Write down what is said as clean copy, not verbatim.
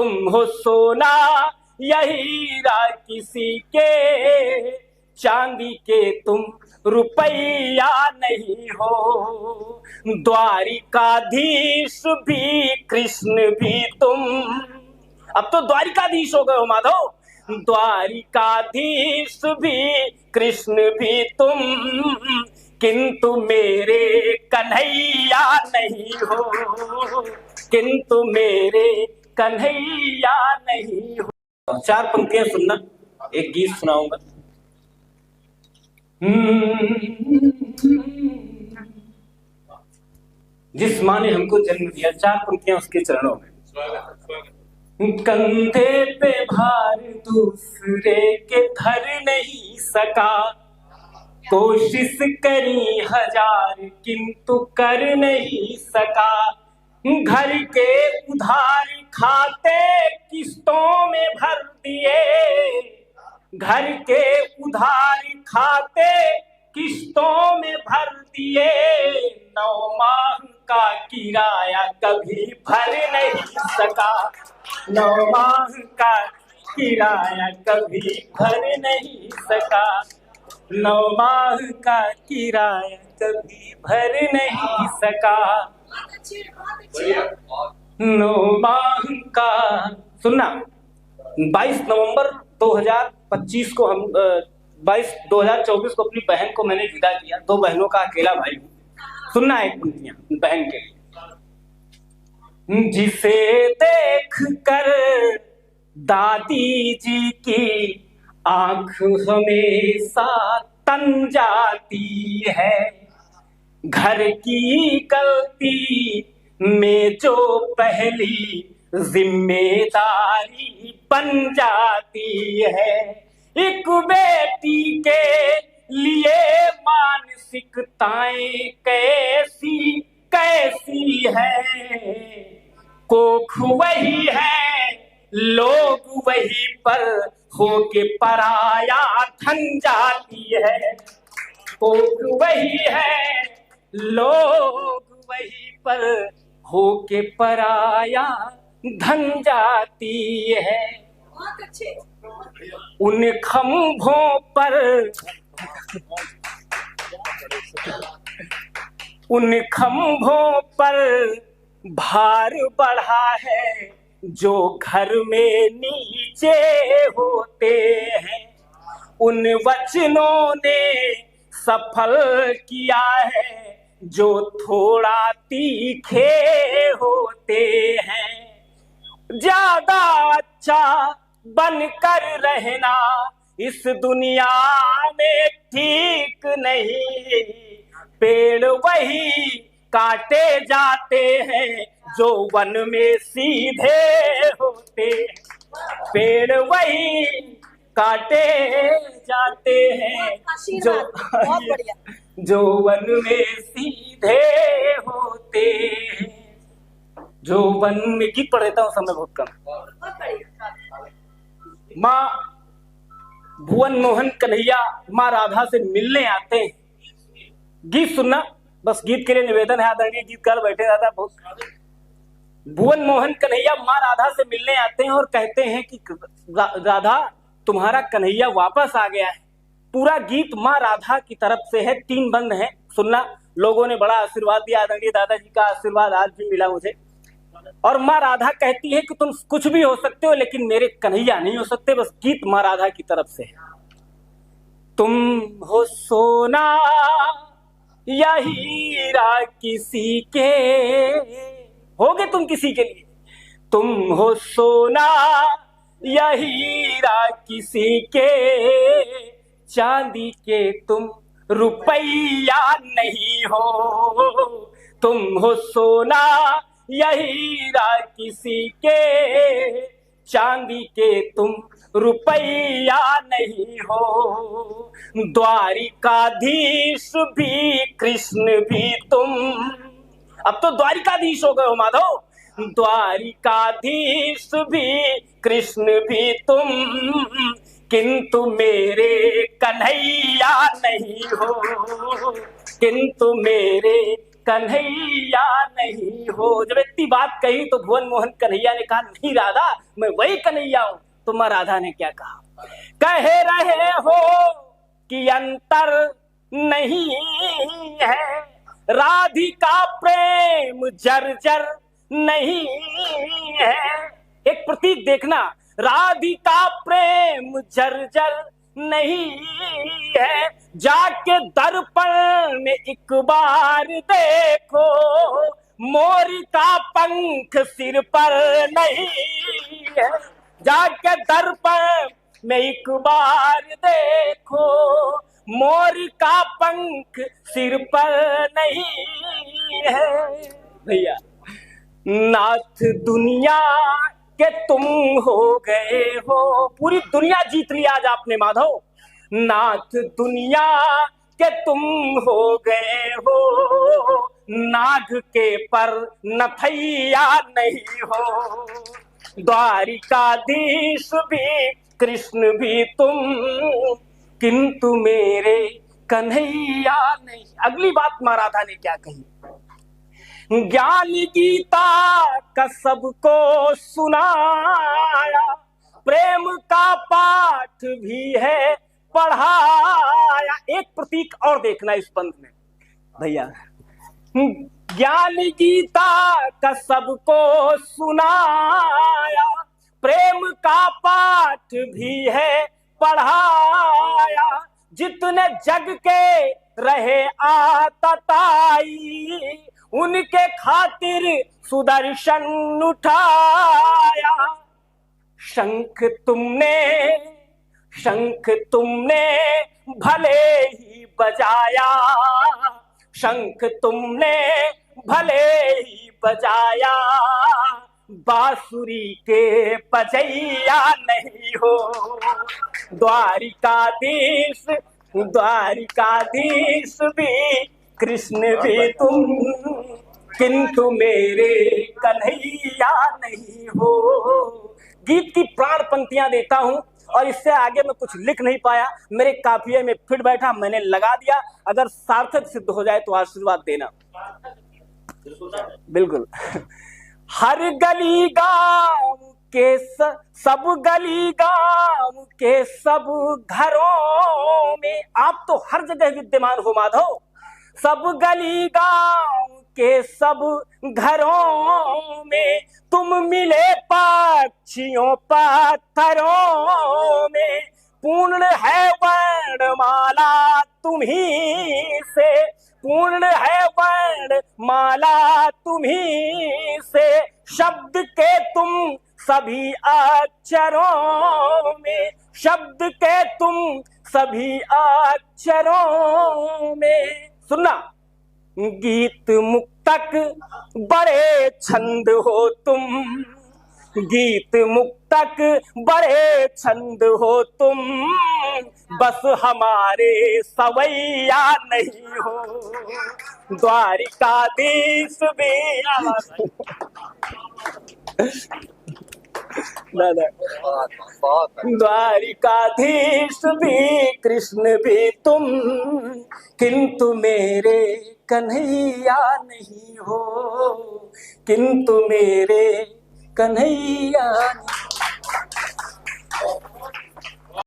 तुम हो सोना या हीरा किसी के, चांदी के तुम रुपया नहीं हो। द्वारिकाधीश भी कृष्ण भी तुम, अब तो द्वारिकाधीश हो गए हो माधव। द्वारिकाधीश भी कृष्ण भी तुम, किंतु मेरे कन्हैया नहीं हो, किंतु मेरे कन्हैया नहीं हो। चार पंक्तियां सुनना, एक गीत सुनाऊंगा। जिस माँ ने हमको जन्म दिया, चार पंक्तियां उसके चरणों में। कंधे पे भार दूसरे के धर नहीं सका, कोशिश करी हजार किंतु कर नहीं सका। घर के उधार खाते किस्तों में भर दिए, घर के उधार खाते किस्तों में भर दिए। 9 माह का किराया कभी भर नहीं सका, 9 माह का किराया कभी भर नहीं सका, 9 माह का किराया कभी भर नहीं सका। 9 माह का सुनना। 22 नवंबर 2025 को हम 2024 को अपनी बहन को मैंने विदा किया। 2 बहनों का अकेला भाई हूँ। सुनना एक पंक्तियां बहन के लिए। जिसे देख कर दादी जी की आंख हमेशा तन जाती है, घर की गलती में जो पहली जिम्मेदारी बन जाती है। एक बेटी के लिए मानसिकताएं कैसी कैसी है, कोख वही है लोग वही पर होके पराया धन जाती है, कोख वही है लोग वही पर होके पराया धन जाती है। उन खंभों पर उन खंभों पर भार बढ़ा है जो घर में नीचे होते हैं। उन वचनों ने सफल किया है जो थोड़ा तीखे होते हैं। ज्यादा अच्छा बनकर रहना इस दुनिया में ठीक नहीं, पेड़ वही काटे जाते हैं जो वन में सीधे होते, पेड़ वही काटे जाते हैं जो वन में सीधे होते हैं। जो वन में गीत पढ़ देता हूँ, समय बहुत कम। माँ भुवन मोहन कन्हैया माँ राधा से मिलने आते हैं। गीत सुनना, बस गीत के लिए निवेदन है, आदरणीय गीतकार बैठे रहता बहुत। भुवन मोहन कन्हैया माँ राधा से मिलने आते हैं और कहते हैं कि राधा तुम्हारा कन्हैया वापस आ गया है। पूरा गीत माँ राधा की तरफ से है, 3 बंद है, सुनना। लोगों ने बड़ा आशीर्वाद दिया, आदरणीय दादाजी का आशीर्वाद आज भी मिला मुझे। और माँ राधा कहती है कि तुम कुछ भी हो सकते हो लेकिन मेरे कन्हैया नहीं हो सकते। बस गीत माँ राधा की तरफ से। तुम हो सोना या हीरा किसी के, होगे तुम किसी के लिए। तुम हो सोना या हीरा किसी के, चांदी के तुम रुपया नहीं हो। तुम हो सोना या हीरा किसी के, चांदी के तुम रुपया नहीं हो। द्वारिकाधीश भी कृष्ण भी तुम, अब तो द्वारिकाधीश हो गए हो माधव। द्वारिकाधीश भी कृष्ण भी तुम, किंतु मेरे कन्हैया नहीं हो, किंतु मेरे कन्हैया नहीं हो। जब इतनी बात कही तो भुवन मोहन कन्हैया ने कहा, नहीं राधा, मैं वही कन्हैया हूं। तो मां राधा ने क्या कहा, कह रहे हो कि अंतर नहीं है, राधिका प्रेम जर्जर नहीं है। एक प्रतीक देखना, राधिका प्रेम जर्जर नहीं है, जाके दर्पण में एक बार देखो, मोर का पंख सिर पर नहीं है। जाके दर्पण में एक बार देखो, मोर का पंख सिर पर नहीं है। भैया, नाथ दुनिया के तुम हो गए हो, पूरी दुनिया जीत ली आज आपने माधव। नाथ दुनिया के तुम हो गए हो, नाग के पर नथैया नहीं हो। द्वारिकाधीश भी कृष्ण भी तुम, किंतु मेरे कन्हैया नहीं। अगली बात मां राधा ने क्या कही, ज्ञान गीता का सबको सुनाया, प्रेम का पाठ भी है पढ़ाया। एक प्रतीक और देखना इस पंथ में भैया, ज्ञान गीता का सबको सुनाया, प्रेम का पाठ भी है पढ़ाया। जितने जग के रहे आतताई, उनके खातिर सुदर्शन उठाया। शंख तुमने भले ही बजाया, शंख तुमने भले ही बजाया, बांसुरी के बजैया नहीं हो। द्वारिकाधीश भी कृष्ण भी तुम, किंतु मेरे कन्हैया नहीं हो। गीत की प्राण पंक्तियां देता हूं और इससे आगे मैं कुछ लिख नहीं पाया, मेरे काफिये में फिट बैठा, मैंने लगा दिया। अगर सार्थक सिद्ध हो जाए तो आशीर्वाद देना। बिल्कुल। हर गली गांव के सब गली गांव के सब घरों में, आप तो हर जगह विद्यमान हो माधव। सब गली गांव के सब घरों में तुम मिले पक्षियों पत्थरों में। पूर्ण है वर्णमाला तुम्ही से, पूर्ण है वर्णमाला तुम्ही से। शब्द के तुम सभी अक्षरों में, शब्द के तुम सभी अक्षरों में। सुनना, गीत मुक्तक बड़े छंद हो तुम, गीत मुक्तक बड़े छंद हो तुम, बस हमारे सवैया नहीं हो। द्वारिकाधीश भी द्वारिकाधीश भी कृष्ण भी तुम, किंतु मेरे कन्हैया नहीं हो, किंतु मेरे कन्हैया नहीं।